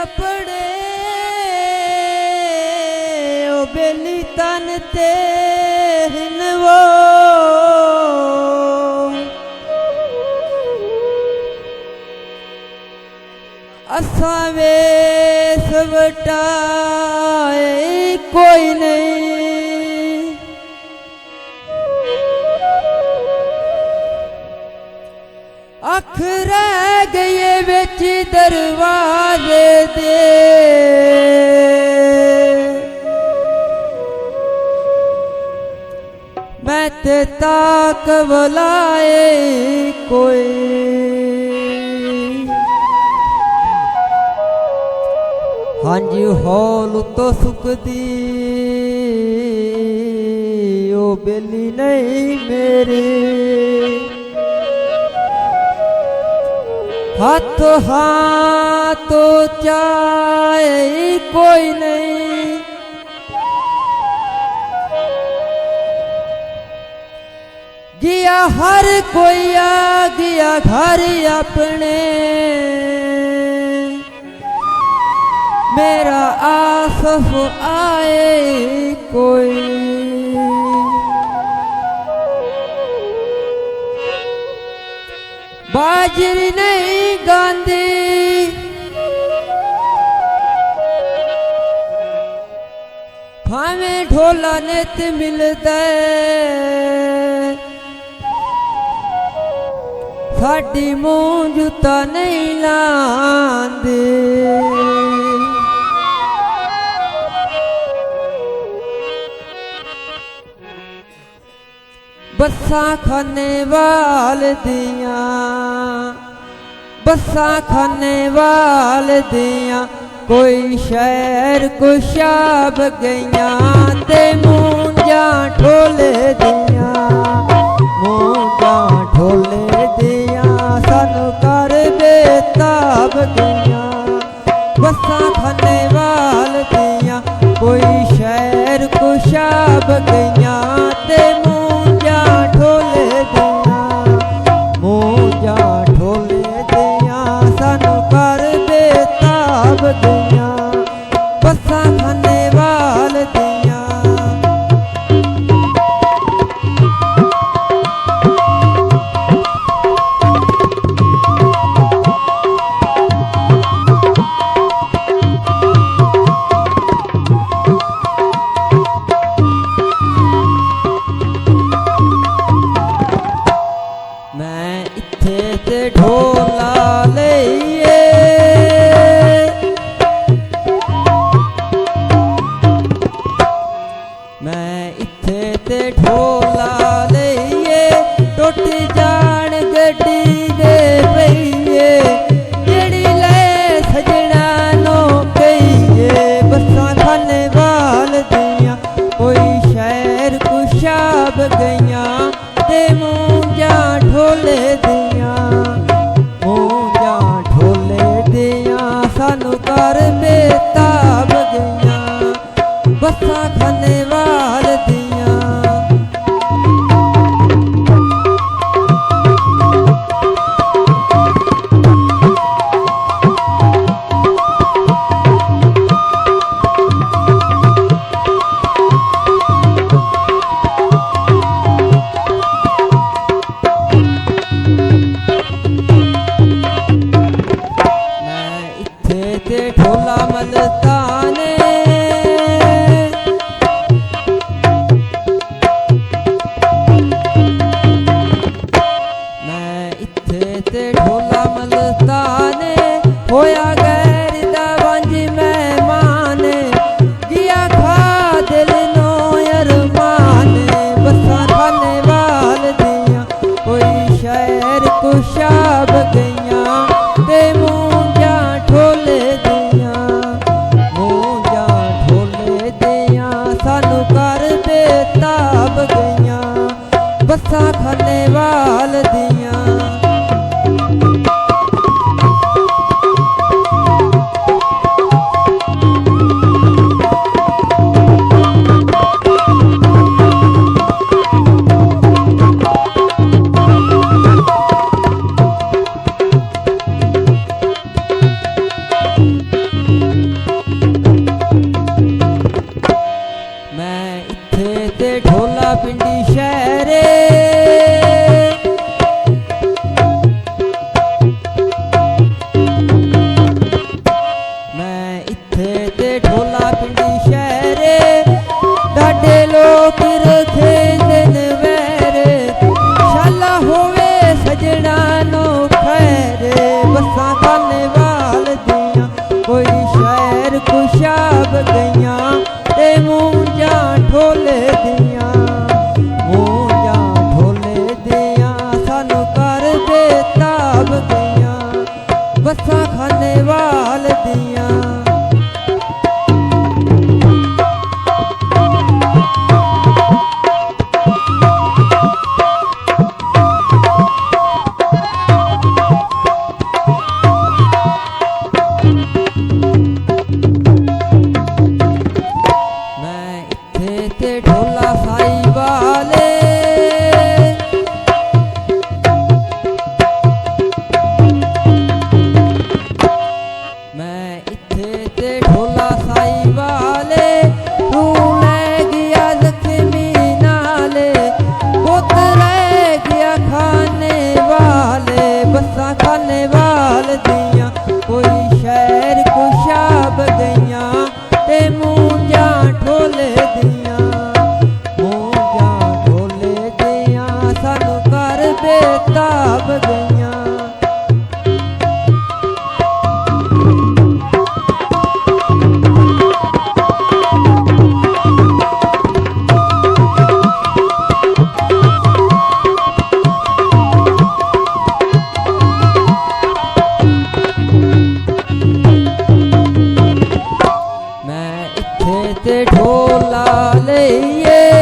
अपने ओ बेली तन ते वो असा वेस वटाए कोई नहीं अख रह गए बिच दरवाजे दे मैं ते ताक बुलाए कोई हाँ जी हौल तो सुखदी ओ बेली नहीं मेरे हाथों हाथों चाहे कोई नहीं गया हर कोई आ गया घर अपने मेरा आसफ आए कोई बाजरी नहीं गांधी भावे ढोला नित मिलता साडी मूंह जूता नहीं लांदे बस्सा खाने वाल दिया बस्सा खाने वाल दिया कोई शहर कुशाब गईया ते मूंजा ठोले दिया मूंजा ठोले दिया सानू कर बेताब गईया बस्सा खाने वाल दिया कोई शहर कुशाब गईया ते मूंजा ठोले दिया मूंजा ठोले दिया सानू कर बेताब गईया बस्सा खाने वाल दिया मैं इत्थे ते ढोला लईए मैं इत्थे ते ढोला लईए टुट जान गड्डी दे पईए जेड़ी ले सजना नो कईए बस्सां खाने वाल दियां कोई शहर कुशाब गईयां ते मूंजा ढोले दिया मूंजा ढोले दिया सानू कर बेताब गईया बस्सा खाने वाल दिया ते ढोला मलताने मैं इत्थे ते ढोला मलताने होया गैर दा वंज मेहमान गया खा दिल नो अरमान बस्सां खाने वाल दियां कोई शहर कुशाब गईयां ते मूंजा ठोले दिया मूंजा ठोले दिया सानू कर बेताब गईया बस्सां खाने वाल दिया ਢੋਲਾ ਪਿੰਡੀ ਸ਼ਹਿਰੇ ਮੈਂ ਇੱਥੇ ਤੇ ਢੋਲਾ ਪਿੰਡੀ ਸ਼ਹਿਰੇ ਡਾਡੇ ਲੋਕ ਰਖੇਂਦੇ ਨੇ ਵੈਰੇ ਸ਼ਾਲਾ ਹੋਵੇ ਸਜਣਾ ਨੂੰ ਖੈਰੇ ਬੱਸਾਂ ਧੰਨਵਾਲ ਦੀਆਂ ਕੋਈ ਸ਼ਹਿਰ ਖੁਸ਼ਾਬ ਗਈਆਂ ਤੇ ਮੂੰਜਾਂ ਢੋਲੇ ਦੀਆਂ ਸਾਨੂੰ ਕਰ ਬੇਤਾਬ ਗਈਆਂ ਬੱਸਾਂ ਖਾਨੇਵਾਲ ਦੀਆਂ ਮੈਂ ਇੱਥੇ ਤੇ ਢੋਲਾ ਸਾਈ ਵਾਲੇ ਮੈਂ ਇੱਥੇ ਤੇ ਢੋਲਾ ਸਾਈ ਵਾਲੇ ਤੂੰ ਲੈ ਗਿਆ ਜ਼ਖਮੀ ਨਾਲੇ ਪੁੱਤ ਰਹਿ ਗਿਆ ਖਾਨੇ ਵਾਲੇ ਬੱਸਾਂ ਖਾਨੇ ਵਾਲ ਦੀਆਂ ਕੋਈ ਸ਼ਹਿਰ ਖੁਸ਼ਾਬ ਗਈਆਂ ਤੇ ਮੂੰਜਾਂ ਢੋਲੇ ਦੀਆਂ ਮੂੰਜਾਂ ਢੋਲੇ ਦੀਆਂ ਸਾਨੂੰ ਕਰ ਬੇਤਾਬ ਗਈਆਂ ਤੇ ਢੋਲਾ ਲਈਏ